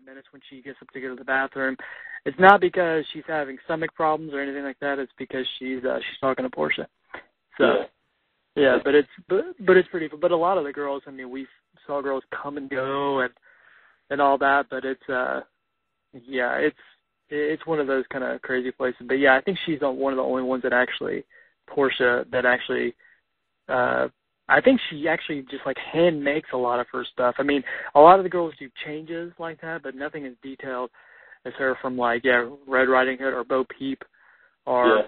5 minutes when she gets up to go to the bathroom. It's not because she's having stomach problems or anything like that. It's because she's talking to Portia. So yeah, but it's pretty. But a lot of the girls, I mean, we saw girls come and go and all that. But it's it's one of those kind of crazy places. But yeah, I think she's one of the only ones that actually Portia that actually. I think she actually just like hand makes a lot of her stuff. I mean, a lot of the girls do changes like that, but nothing as detailed as her from like Red Riding Hood or Bo Peep, or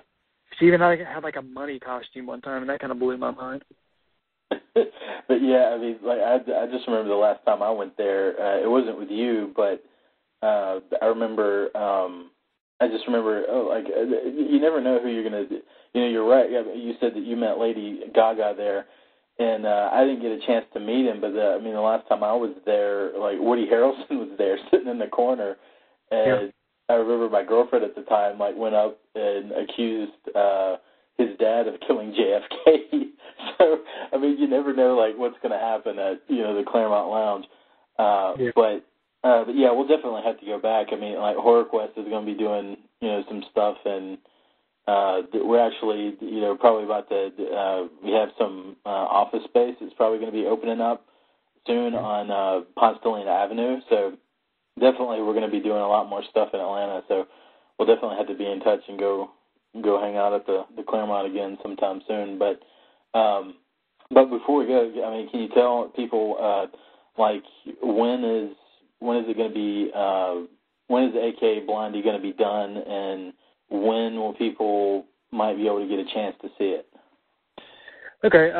she even had like a money costume one time, and that kind of blew my mind. But yeah, I mean, like I just remember the last time I went there. It wasn't with you, but I remember. I just remember, you never know who you're gonna. You know, you're right. You said that you met Lady Gaga there. And I didn't get a chance to meet him, but the last time I was there, like Woody Harrelson was there sitting in the corner, and I remember my girlfriend at the time like went up and accused his dad of killing JFK. So I mean, you never know like what's going to happen at the Claremont Lounge. But yeah, we'll definitely have to go back. I mean, like HorrorQuest is going to be doing some stuff, and we're actually, probably about to, we have some office space that's probably going to be opening up soon on Ponce de Leon Avenue. So definitely we're going to be doing a lot more stuff in Atlanta. So we'll definitely have to be in touch and go hang out at the Claremont again sometime soon. But before we go, I mean, can you tell people, like, when is it going to be, when is the AK Blondie going to be done, and when will people might be able to get a chance to see it? Okay.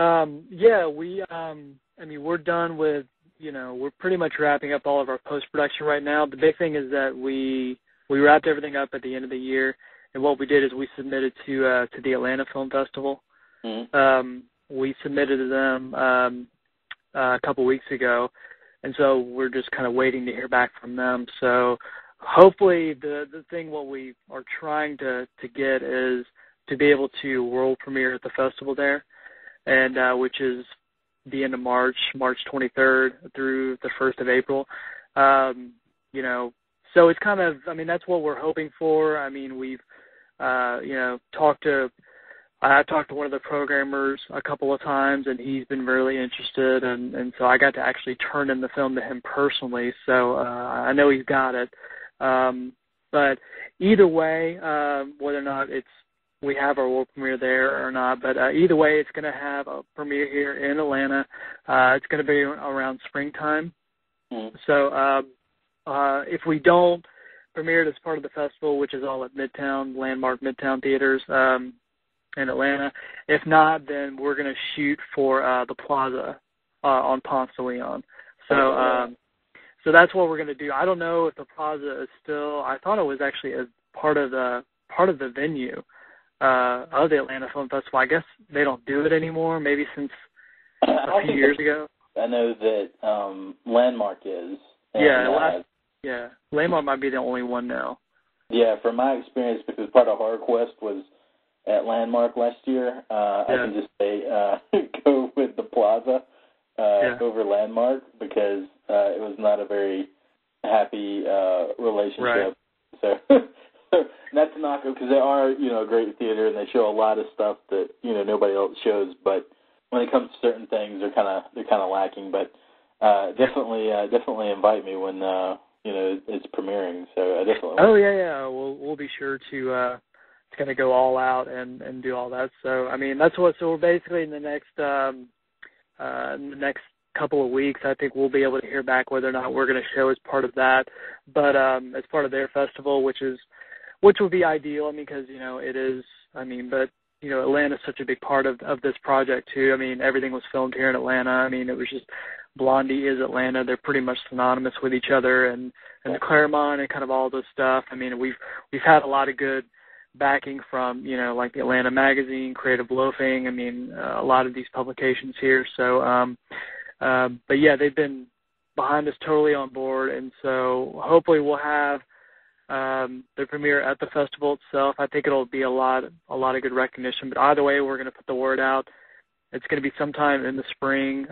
We're done with, we're pretty much wrapping up all of our post-production right now. The big thing is that we wrapped everything up at the end of the year, and what we did is we submitted to the Atlanta Film Festival. Mm-hmm. We submitted to them a couple weeks ago, and so we're just kind of waiting to hear back from them. So hopefully the thing what we are trying to get is to be able to world premiere at the festival there, and which is the end of March 23rd through the 1st of April. So it's kind of, I mean, that's what we're hoping for. I mean, we've, I talked to one of the programmers a couple of times, and he's been really interested, and so I got to actually turn in the film to him personally, so I know he's got it. But either way, whether or not we have our world premiere there or not, but either way, it's going to have a premiere here in Atlanta. It's going to be around springtime. Mm. So if we don't premiere it as part of the festival, which is all at Midtown, Landmark Midtown Theaters in Atlanta, if not, then we're going to shoot for the Plaza on Ponce de Leon. So that's what we're going to do. I don't know if the Plaza is still. I thought it was actually a part of the venue of the Atlanta Film Festival. I guess they don't do it anymore. Maybe since a few years ago. I know that Landmark is. Landmark might be the only one now. Yeah, from my experience, because part of HorrorQuest was at Landmark last year, I can just say go with the Plaza over Landmark, because it was not a very happy relationship. Right. So not to knock it, because they are, a great theater, and they show a lot of stuff that nobody else shows. But when it comes to certain things, they're kind of lacking. But definitely invite me when it's premiering. So I definitely. Oh yeah. We'll be sure to kind of go all out and do all that. So I mean so we're basically in the next couple of weeks, I think we'll be able to hear back whether or not we're going to show as part of that, but as part of their festival, which would be ideal. I mean, because it is. I mean, but Atlanta's such a big part of this project too. I mean, everything was filmed here in Atlanta. I mean, it was just Blondie is Atlanta. They're pretty much synonymous with each other, and the Claremont and kind of all this stuff. I mean, we've had a lot of good backing from like the Atlanta Magazine, Creative Loafing. I mean, a lot of these publications here. So. But yeah, they've been behind us, totally on board, and so hopefully we'll have the premiere at the festival itself. I think it'll be a lot of good recognition. But either way, we're going to put the word out. It's going to be sometime in the spring.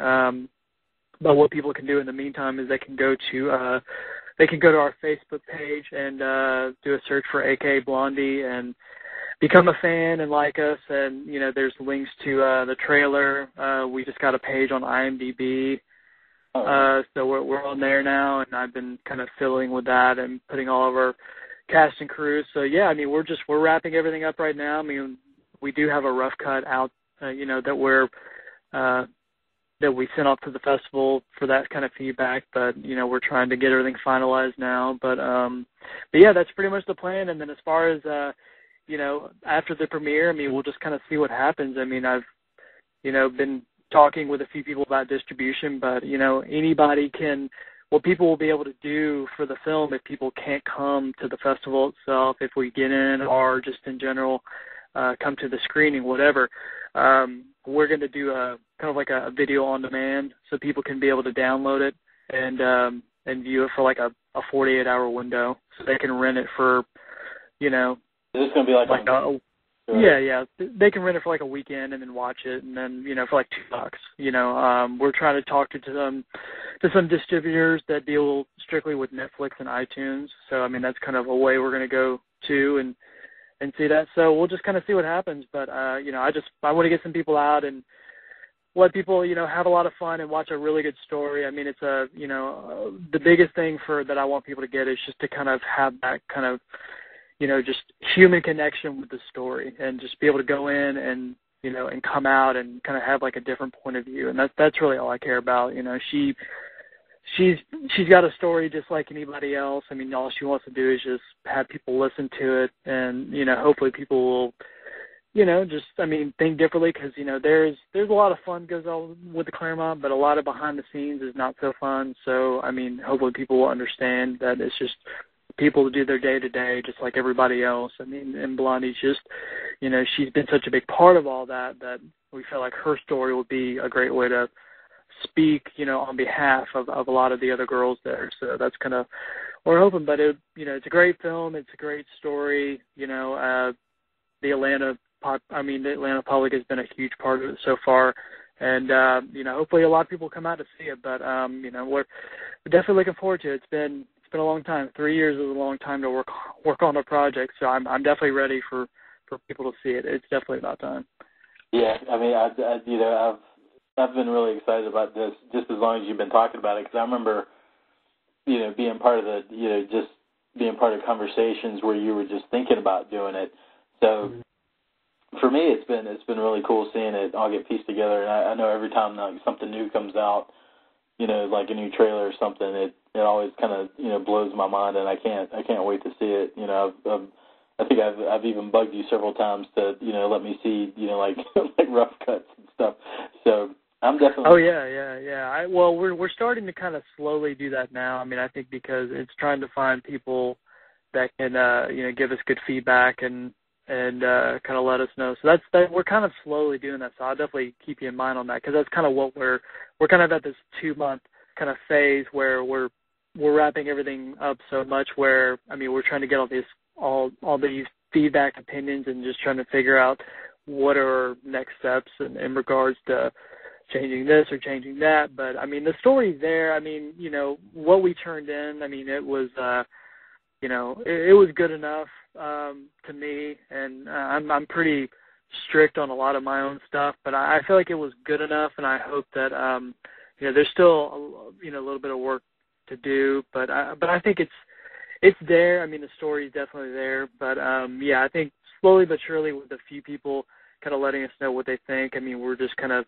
But what people can do in the meantime is they can go to they can go to our Facebook page and do a search for AK Blondie and become a fan and like us. And, you know, there's links to the trailer. We just got a page on IMDb. So we're on there now, and I've been kind of fiddling with that and putting all of our cast and crew. So, yeah, I mean, we're wrapping everything up right now. I mean, we do have a rough cut out, you know, that we sent off to the festival for that kind of feedback, but, you know, we're trying to get everything finalized now. But yeah, that's pretty much the plan. And then as far as, you know, after the premiere, I mean, we'll just kind of see what happens. I mean, I've, you know, been talking with a few people about distribution, but, you know, what people will be able to do for the film if people can't come to the festival itself, if we get in, or just in general come to the screening, whatever, we're going to do a kind of like a video on demand, so people can be able to download it and view it for like a 48-hour window, so they can rent it for, you know, is this going to be like yeah, they can rent it for like a weekend and then watch it, and then, you know, for like $2. You know, we're trying to talk to some distributors that deal strictly with Netflix and iTunes. So I mean, that's kind of a way we're going to go to and see that. So we'll just kind of see what happens. But you know, I want to get some people out and let people, you know, have a lot of fun and watch a really good story. I mean, it's the biggest thing that I want people to get is just to kind of have that kind of, you know, just human connection with the story, and just be able to go in and, you know, and come out and kind of have like a different point of view. And that's really all I care about. You know, she's got a story just like anybody else. I mean, all she wants to do is just have people listen to it, and, you know, hopefully people will, you know, just, I mean, think differently, because, you know, there's a lot of fun goes on with the Claremont, but a lot of behind the scenes is not so fun. So, I mean, hopefully people will understand that it's just people to do their day-to-day just like everybody else. I mean, and Blondie's just, you know, she's been such a big part of all that we felt like her story would be a great way to speak, you know, on behalf of a lot of the other girls there. So that's kind of what we're hoping. But, you know, it's a great film. It's a great story. You know, the Atlanta public has been a huge part of it so far. And, you know, hopefully a lot of people come out to see it. But, you know, we're definitely looking forward to it. It's been a long time. 3 years is a long time to work on a project, so I'm definitely ready for people to see it. It's definitely about time. Yeah, I mean, I've been really excited about this just as long as you've been talking about it, because I remember, you know, being part of just being part of conversations where you were just thinking about doing it. So for me, it's been really cool seeing it all get pieced together. And I know every time like something new comes out, you know, like a new trailer or something, it always kind of, you know, blows my mind, and I can't wait to see it. You know, I think I've even bugged you several times to, you know, let me see, you know, like like rough cuts and stuff. So I'm definitely. Oh yeah. Well, we're starting to kind of slowly do that now. I mean, I think because it's trying to find people that can, you know, give us good feedback and kind of let us know. So we're kind of slowly doing that. So I'll definitely keep you in mind on that, because that's kind of what we're kind of at this 2-month kind of phase where we're wrapping everything up so much, where, I mean, we're trying to get all these feedback, opinions, and just trying to figure out what are next steps in regards to changing this or changing that. But I mean, the story's there. I mean, you know, what we turned in, I mean, it was, you know, it was good enough to me, and I'm pretty strict on a lot of my own stuff, but I feel like it was good enough, and I hope that, you know, there's still, you know, a little bit of work to do, but I think it's there. I mean, the story is definitely there, but yeah, I think slowly but surely, with a few people kind of letting us know what they think, I mean, we're just kind of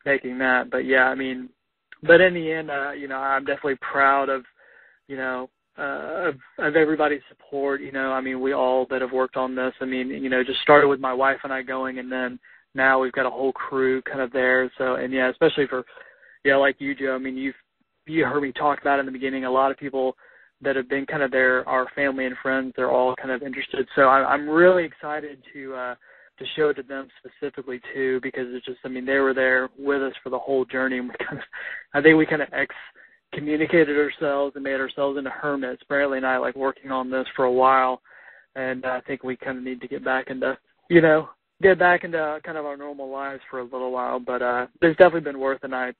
making that. But yeah, I mean, but in the end, you know, I'm definitely proud of, you know, of everybody's support. You know, I mean, we all that have worked on this, I mean, you know, just started with my wife and I going, and then now we've got a whole crew kind of there. So, and yeah, especially for, yeah, like you, Joe, I mean, you heard me talk about it in the beginning, a lot of people that have been kind of there, our family and friends, they're all kind of interested. So I'm really excited to show it to them specifically too, because it's just, I mean, they were there with us for the whole journey, and I think we kind of communicated ourselves and made ourselves into hermits. Bradley and I, like, working on this for a while, and I think we kind of need to get back into, you know, kind of our normal lives for a little while. But there's definitely been worth, and I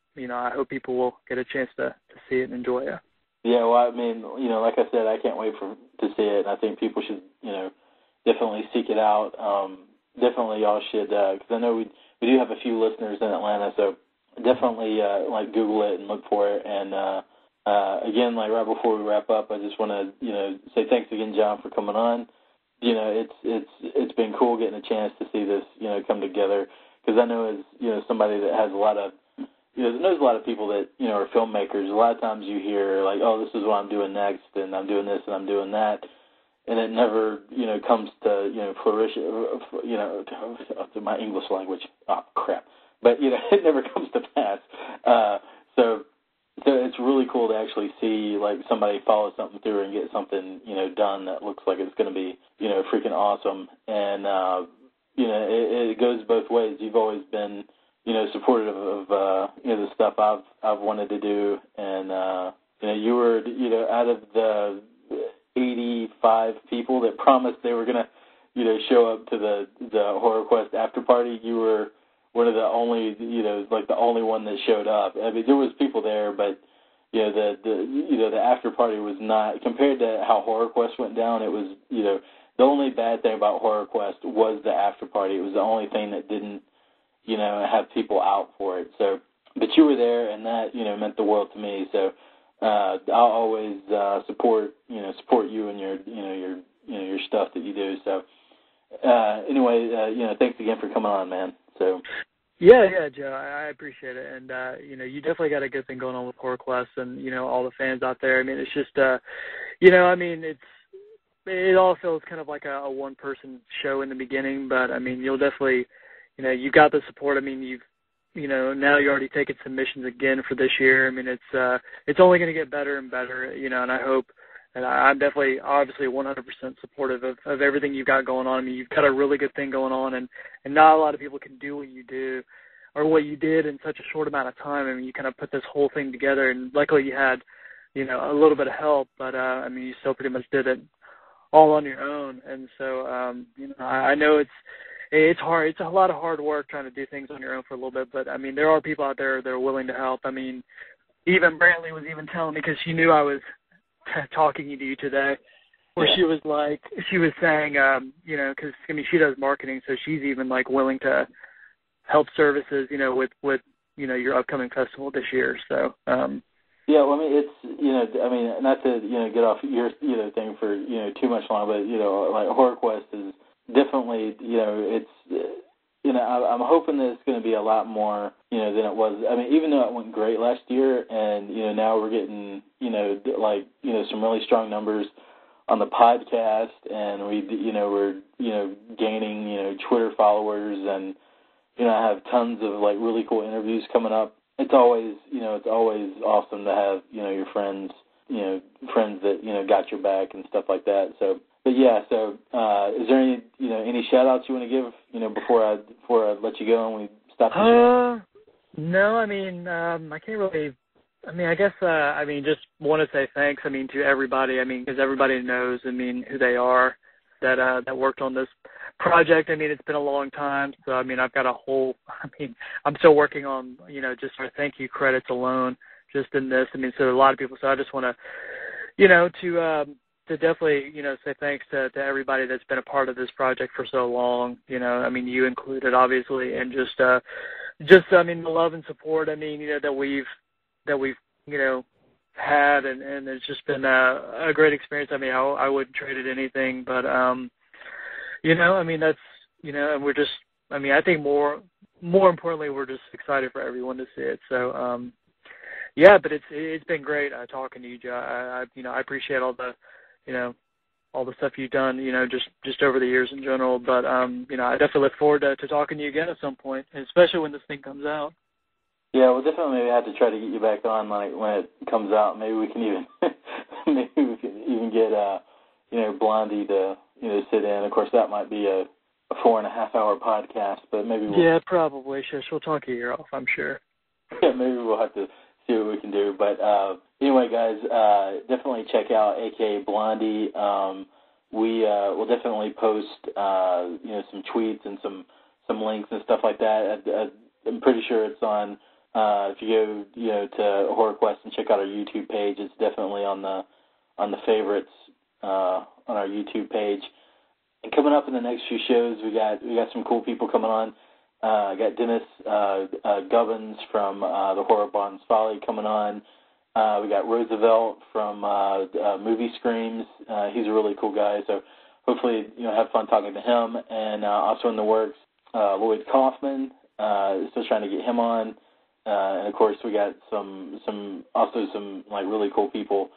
hope people will get a chance to see it and enjoy it. Yeah, well, I mean, like I said, I can't wait to see it. I think people should, definitely seek it out. Definitely y'all should, because I know we do have a few listeners in Atlanta, so definitely, Google it and look for it. And, again, right before we wrap up, I just want to, say thanks again, John, for coming on. It's been cool getting a chance to see this, come together, because I know as, somebody that has a lot of, knows a lot of people that, are filmmakers. A lot of times you hear, oh, this is what I'm doing next, and I'm doing this, and I'm doing that, and it never, comes to, fruition, to my English language. Oh, crap. But, it never comes to pass. So it's really cool to actually see, somebody follow something through and get something, done that looks like it's going to be, freaking awesome. And, it goes both ways. You've always been, supportive of, the stuff I've wanted to do. And, you were, out of the 85 people that promised they were going to, show up to the HorrorQuest after party, you were one of the only, the only one that showed up. I mean, there was people there, but, the after party was not, compared to how HorrorQuest went down, it was, the only bad thing about HorrorQuest was the after party. It was the only thing that didn't, have people out for it. So, but you were there, and that, meant the world to me. So, I'll always support you and your stuff that you do. So, anyway, thanks again for coming on, man. So. Yeah, Joe, I appreciate it, and you definitely got a good thing going on with HorrorQuest, and all the fans out there. I mean, it's just, it all feels kind of like a one-person show in the beginning, but I mean, you'll definitely, you got the support. I mean, now you're already taking submissions again for this year. I mean, it's only going to get better and better, and I hope, and I'm definitely, obviously, 100% supportive of everything you've got going on. I mean, you've got a really good thing going on, and not a lot of people can do what you do or what you did in such a short amount of time. I mean, you kind of put this whole thing together, and luckily you had, a little bit of help, but, I mean, you still pretty much did it all on your own. And so, I know it's hard. It's a lot of hard work trying to do things on your own for a little bit, but, I mean, there are people out there that are willing to help. I mean, even Brantley was even telling me, because she knew I was talking to you today, where she was saying, because, I mean, she does marketing, so she's even, willing to help services, with your upcoming festival this year. So, yeah, well, I mean, it's, not to, get off your, thing for, too much long, but, HorrorQuest is definitely, it's, I'm hoping that it's going to be a lot more, than it was. I mean, even though it went great last year, and, now we're getting, some really strong numbers on the podcast, and we're, gaining, Twitter followers, and, I have tons of, really cool interviews coming up. It's always, it's always awesome to have, your friends, friends that, got your back and stuff like that. So, but yeah, so, is there any, any shout outs you want to give, before I let you go and we stop the show? No, I mean, I can't really, I mean, I guess, just want to say thanks, to everybody, because everybody knows, who they are that worked on this project. It's been a long time, so, I've got a whole, I'm still working on, just our thank you credits alone, just in this. So a lot of people, so I just want to, to definitely, say thanks to everybody that's been a part of this project for so long, you included, obviously, and just, the love and support, that we've, had, and it's just been a great experience. I wouldn't trade it anything, but, that's, and we're just, I think more importantly, we're just excited for everyone to see it. So, yeah, but it's been great talking to you, Joe. I appreciate all the, all the stuff you've done, just over the years in general. But, I definitely look forward to talking to you again at some point, especially when this thing comes out. Yeah, we'll definitely have to try to get you back on, when it comes out. Maybe we can even get, Blondie to, sit in. Of course, that might be a 4.5-hour podcast, but maybe we'll... Yeah, probably. She'll talk your ear off, I'm sure. Yeah, maybe we'll have to see what we can do. But anyway, guys, definitely check out AKA Blondie. We will definitely post, some tweets and some links and stuff like that. I'm pretty sure it's on If you go, to HorrorQuest and check out our YouTube page, it's definitely on the favorites on our YouTube page. And coming up in the next few shows, we got some cool people coming on. I got Dennis Gubbins from the Horror Bonds Folly coming on. We got Roosevelt from Movie Screams. He's a really cool guy, so hopefully have fun talking to him. And also in the works, Lloyd Kaufman. Still trying to get him on. And of course, we got some like really cool people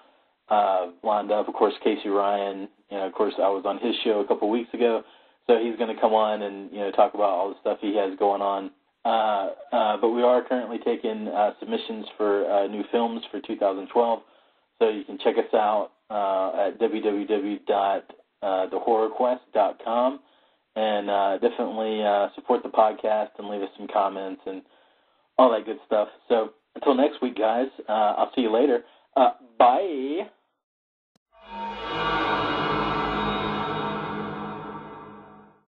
lined up. Of course, Casey Ryan. Of course, I was on his show a couple weeks ago, so he's going to come on and talk about all the stuff he has going on. But we are currently taking submissions for new films for 2012, so you can check us out at www.thehorrorquest.com, and definitely support the podcast and leave us some comments and all that good stuff. So until next week, guys, I'll see you later. Bye.